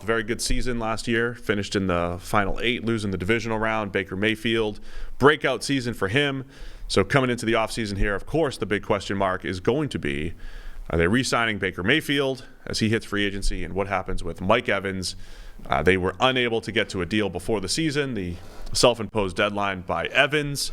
Very good season last year. Finished in the final 8, losing the divisional round. Baker Mayfield, breakout season for him. So coming into the offseason here, of course, the big question mark is going to be, are they re-signing Baker Mayfield as he hits free agency? And what happens with Mike Evans? They were unable to get to a deal before the season. The self-imposed deadline by Evans.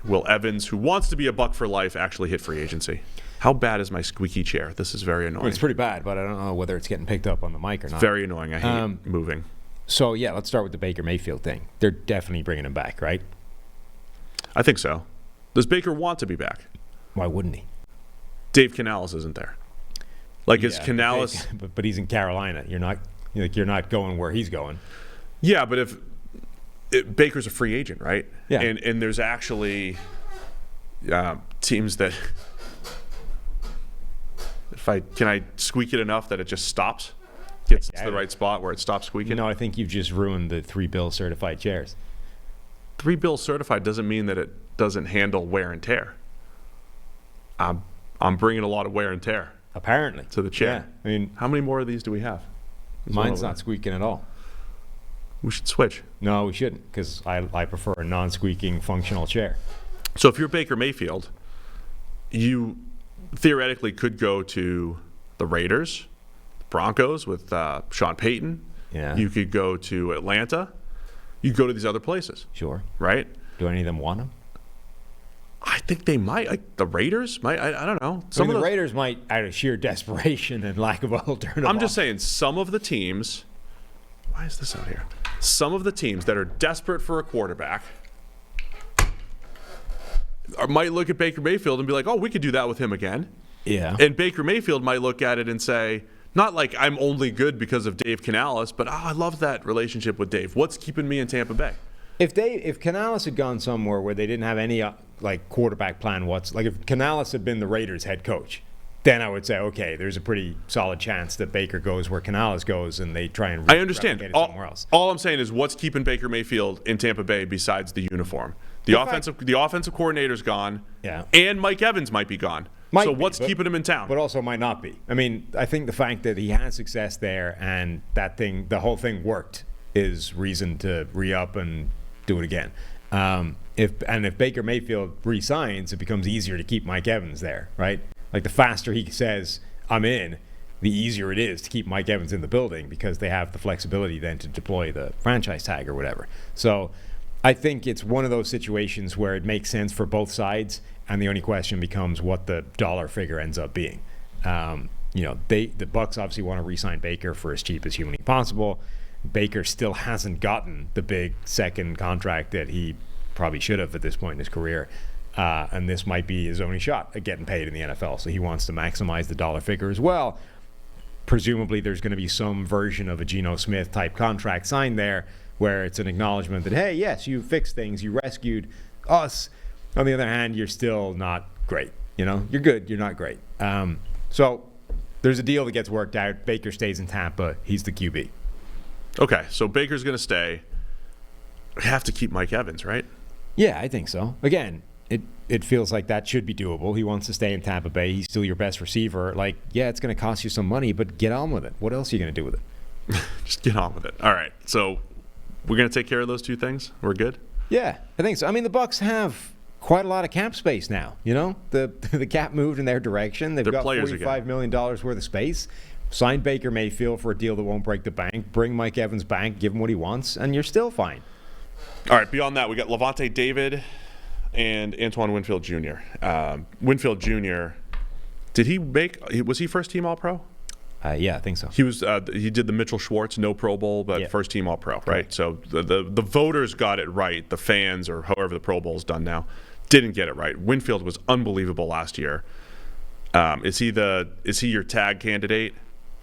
Will Evans, who wants to be a Buck for life, actually hit free agency? How bad is my squeaky chair? This is very annoying. It's pretty bad, but I don't know whether it's getting picked up on the mic or not. Very annoying. I hate moving. So, yeah, let's start with the Baker Mayfield thing. They're definitely bringing him back, right? I think so. Does Baker want to be back? Why wouldn't he? Dave Canales isn't there. Is Canales... But he's in Carolina. You're not going where he's going. Yeah, but if Baker's a free agent, right? Yeah. And there's actually teams that... Can I squeak it enough that it just stops? Gets to the right spot where it stops squeaking? No, I think you've just ruined the 3 bill certified chairs. 3 bill certified doesn't mean that it doesn't handle wear and tear. I'm bringing a lot of wear and tear. Apparently. To the chair. Yeah. I mean, how many more of these do we have? Mine's not squeaking at all. We should switch. No, we shouldn't, because I prefer a non-squeaking functional chair. So if you're Baker Mayfield, you theoretically could go to the Raiders, Broncos with Sean Payton. Yeah. You could go to Atlanta. You could go to these other places. Sure. Right? Do any of them want him? I think they might. Like the Raiders might. I don't know. Some of the Raiders might, out of sheer desperation and lack of alternative. I'm just saying, some of the teams. Why is this out here? Some of the teams that are desperate for a quarterback might look at Baker Mayfield and be like, "Oh, we could do that with him again." Yeah. And Baker Mayfield might look at it and say, not like I'm only good because of Dave Canales, but I love that relationship with Dave. What's keeping me in Tampa Bay? If Canales had gone somewhere where they didn't have any quarterback plan, if Canales had been the Raiders head coach, then I would say, okay, there's a pretty solid chance that Baker goes where Canales goes, and they try and I understand. Replicate it somewhere else. All I'm saying is, what's keeping Baker Mayfield in Tampa Bay besides the uniform? The offensive coordinator's gone, and Mike Evans might be gone. What's keeping him in town? But also might not be. I mean, I think the fact that he had success there and the whole thing worked, is reason to re-up and do it again. If Baker Mayfield re-signs, it becomes easier to keep Mike Evans there, right? Like the faster he says, I'm in, the easier it is to keep Mike Evans in the building, because they have the flexibility then to deploy the franchise tag or whatever. So I think it's one of those situations where it makes sense for both sides, and the only question becomes what the dollar figure ends up being. The Bucs obviously want to re-sign Baker for as cheap as humanly possible. Baker still hasn't gotten the big second contract that he probably should have at this point in his career. And this might be his only shot at getting paid in the NFL. So he wants to maximize the dollar figure as well. Presumably there's going to be some version of a Geno Smith type contract signed there, where it's an acknowledgement that, hey, yes, you fixed things, you rescued us. On the other hand, you're still not great. You're good, you're not great. So there's a deal that gets worked out. Baker stays in Tampa. He's the QB. Okay, so Baker's going to stay. We have to keep Mike Evans, right? Yeah, I think so. Again, it feels like that should be doable. He wants to stay in Tampa Bay. He's still your best receiver. It's going to cost you some money, but get on with it. What else are you going to do with it? Just get on with it. All right, so we're going to take care of those two things? We're good? Yeah, I think so. I mean, the Bucs have quite a lot of cap space now. The cap moved in their direction. They've got $45 million worth of space. Sign Baker Mayfield for a deal that won't break the bank. Bring Mike Evans back. Give him what he wants, and you're still fine. All right, beyond that, we got Levante David and Antoine Winfield Jr. Winfield Jr., was he first team All-Pro? Yeah, I think so. He was. He did the Mitchell Schwartz, no Pro Bowl, but first team All-Pro, right? So the voters got it right. The fans, or however the Pro Bowl is done now, didn't get it right. Winfield was unbelievable last year. Is he your tag candidate?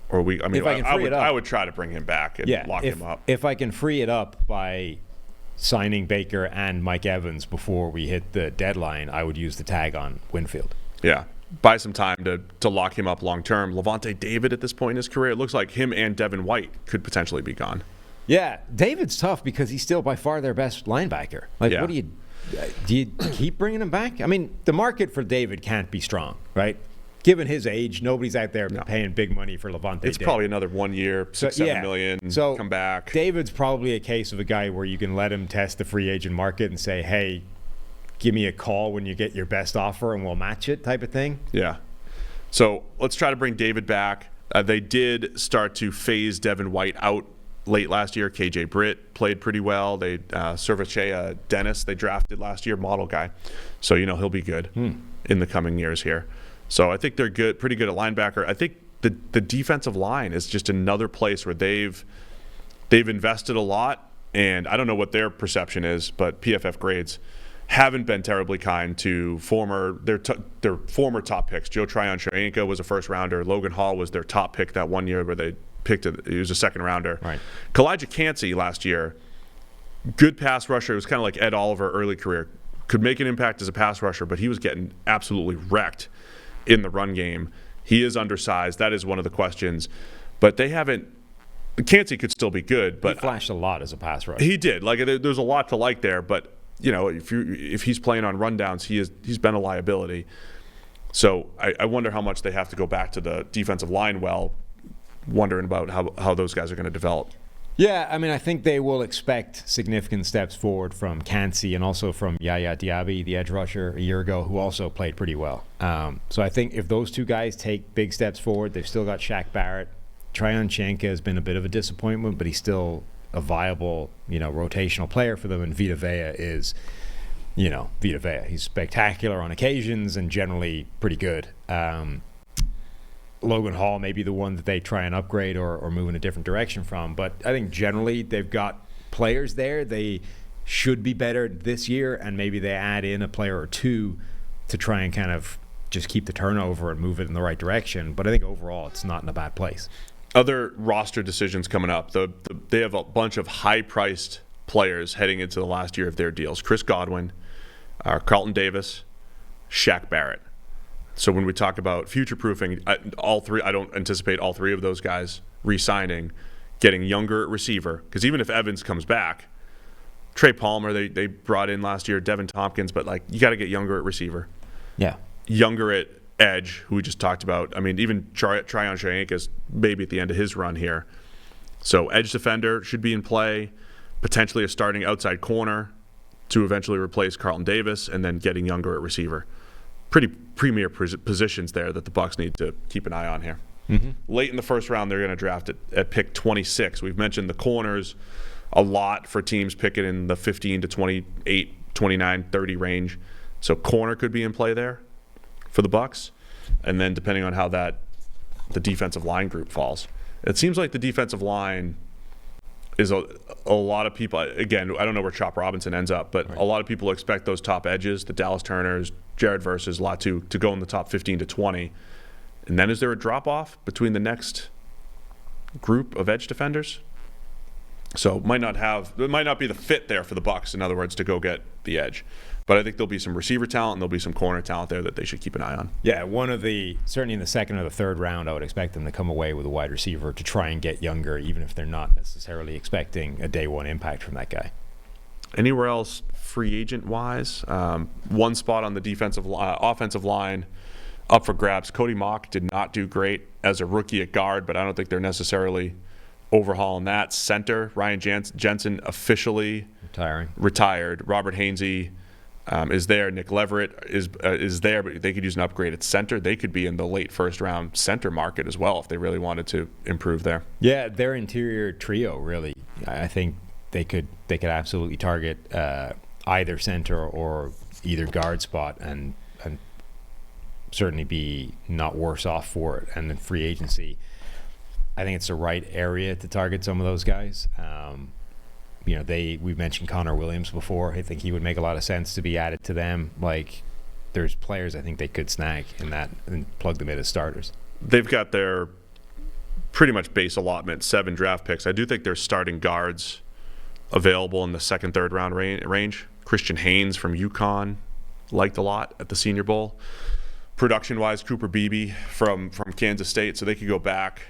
Or I would try to bring him back and lock him up. If I can free it up by signing Baker and Mike Evans before we hit the deadline, I would use the tag on Winfield. Yeah. Buy some time to lock him up long term. Levante David at this point in his career, it looks like him and Devin White could potentially be gone. Yeah, David's tough because he's still by far their best linebacker. What do you keep bringing him back? I mean, the market for David can't be strong, right? given his age, nobody's out there paying big money for Levante. It's probably another 1 year, $6-7 million, so come back. David's probably a case of a guy where you can let him test the free agent market and say, hey, give me a call when you get your best offer and we'll match it type of thing. Yeah. So let's try to bring David back. They did start to phase Devin White out late last year. KJ Britt played pretty well. They Cervechea Dennis they drafted last year, model guy. So he'll be good in the coming years here. So I think they're good, pretty good at linebacker. I think the defensive line is just another place where they've invested a lot, and I don't know what their perception is, but PFF grades haven't been terribly kind to their former top picks. Joe Tryon-Shoyinka was a first rounder. Logan Hall was their top pick that 1 year where they picked it. He was a second rounder. Right. Kalijah Cansey last year, good pass rusher. It was kind of like Ed Oliver early career. Could make an impact as a pass rusher, but he was getting absolutely wrecked in the run game. He is undersized. That is one of the questions. But they haven't. Cansey could still be good, but he flashed a lot as a pass rusher. He did. Like there's a lot to like there, but if he's playing on rundowns, he's been a liability. So I wonder how much they have to go back to the defensive line. Wondering about how those guys are going to develop. Yeah, I mean, I think they will expect significant steps forward from Cansey and also from Yaya Diaby, the edge rusher, a year ago, who also played pretty well. So I think if those two guys take big steps forward, they've still got Shaq Barrett. Tryon-Shoyinka has been a bit of a disappointment, but he's still a viable, rotational player for them. And Vita Vea is, Vita Vea. He's spectacular on occasions and generally pretty good. Logan Hall may be the one that they try and upgrade or move in a different direction from. But I think generally they've got players there. They should be better this year, and maybe they add in a player or two to try and kind of just keep the turnover and move it in the right direction. But I think overall it's not in a bad place. Other roster decisions coming up. They have a bunch of high-priced players heading into the last year of their deals. Chris Godwin, Carlton Davis, Shaq Barrett. So when we talk about future-proofing, all three, I don't anticipate all three of those guys re-signing, getting younger at receiver. Because even if Evans comes back, Trey Palmer, they brought in last year, Devin Tompkins, but you got to get younger at receiver. Yeah. Younger at edge, who we just talked about. I mean, even Tryon-Shoyinka is maybe at the end of his run here. So edge defender should be in play, potentially a starting outside corner to eventually replace Carlton Davis, and then getting younger at receiver. Pretty premier positions there that the Bucs need to keep an eye on here. Mm-hmm. Late in the first round, they're going to draft at pick 26. We've mentioned the corners a lot for teams picking in the 15 to 28, 29, 30 range. So corner could be in play there for the Bucs. And then depending on how the defensive line group falls. It seems like the defensive line is a lot of people. Again, I don't know where Chop Robinson ends up, but a lot of people expect those top edges, the Dallas Turners, Jared Versus, Latu, to go in the top 15 to 20. And then is there a drop-off between the next group of edge defenders? So it might not be the fit there for the Bucs, in other words, to go get the edge. But I think there'll be some receiver talent and there'll be some corner talent there that they should keep an eye on. Yeah, certainly in the second or the third round, I would expect them to come away with a wide receiver to try and get younger, even if they're not necessarily expecting a day one impact from that guy. Anywhere else free agent-wise? One spot on the offensive line up for grabs. Cody Mock did not do great as a rookie at guard, but I don't think they're necessarily overhauling that. Center, Ryan Jensen officially retired. Robert Hainsey is there. Nick Leverett is there, but they could use an upgrade at center. They could be in the late first round center market as well if they really wanted to improve there. Yeah, their interior trio, really. I think they could absolutely target either center or either guard spot and certainly be not worse off for it. And then free agency, I think it's the right area to target some of those guys. We've mentioned Connor Williams before. I think he would make a lot of sense to be added to them. There's players I think they could snag in that and plug them in as starters. They've got their pretty much base allotment, 7 draft picks. I do think there's starting guards available in the second, third round range. Christian Haynes from UConn, liked a lot at the Senior Bowl. Production-wise, Cooper Beebe from Kansas State, so they could go back,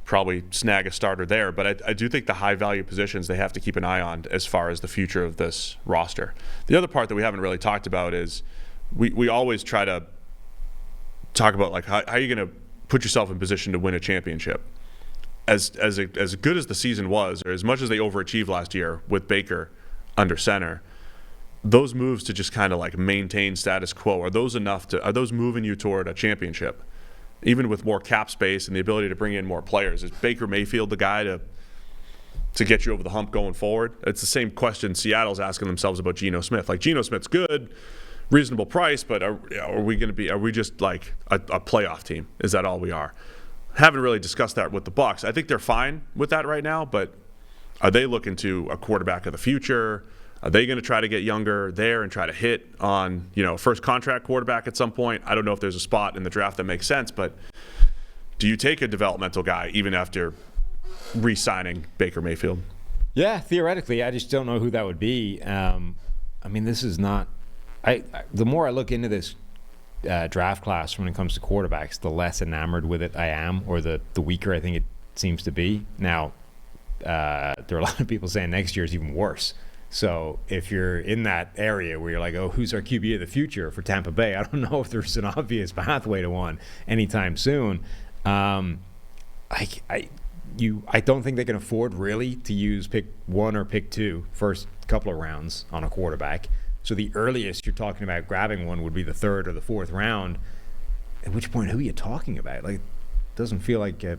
probably snag a starter there. But I do think the high-value positions they have to keep an eye on as far as the future of this roster. The other part that we haven't really talked about is we always try to talk about like how are you going to put yourself in position to win a championship. As good as the season was, or as much as they overachieved last year with Baker under center, those moves to just kind of like maintain status quo, are those moving you toward a championship? Even with more cap space and the ability to bring in more players, is Baker Mayfield the guy to get you over the hump going forward? It's the same question Seattle's asking themselves about Geno Smith. Like, Geno Smith's good, reasonable price, but are we just like a playoff team? Is that all we are? Haven't really discussed that with the Bucs. I think they're fine with that right now, but are they looking to a quarterback of the future? Are they going to try to get younger there and try to hit on, first contract quarterback at some point? I don't know if there's a spot in the draft that makes sense, but do you take a developmental guy even after re-signing Baker Mayfield? Yeah, theoretically. I just don't know who that would be. This is not – the more I look into this draft class when it comes to quarterbacks, the less enamored with it I am, or the weaker I think it seems to be. Now, there are a lot of people saying next year is even worse. So if you're in that area where you're like, oh, who's our QB of the future for Tampa Bay? I don't know if there's an obvious pathway to one anytime soon. I don't think they can afford really to use pick 1 or pick 2 first couple of rounds on a quarterback. So the earliest you're talking about grabbing one would be the 3rd or the 4th round. At which point, who are you talking about? Like, it doesn't feel like a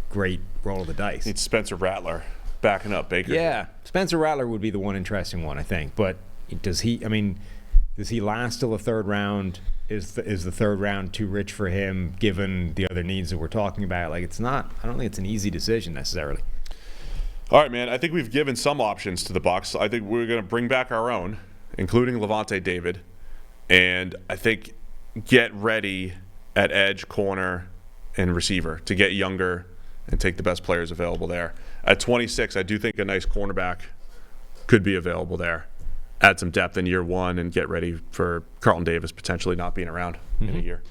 great roll of the dice. It's Spencer Rattler backing up Baker. Yeah, Spencer Rattler would be the one interesting one, I think. But does he last till the 3rd round? Is the 3rd round too rich for him, given the other needs that we're talking about? Like, it's not. I don't think it's an easy decision necessarily. All right, man. I think we've given some options to the Bucs. I think we're going to bring back our own, including Levante David, and I think get ready at edge, corner, and receiver to get younger and take the best players available there. At 26, I do think a nice cornerback could be available there. Add some depth in year 1 and get ready for Carlton Davis potentially not being around in a year.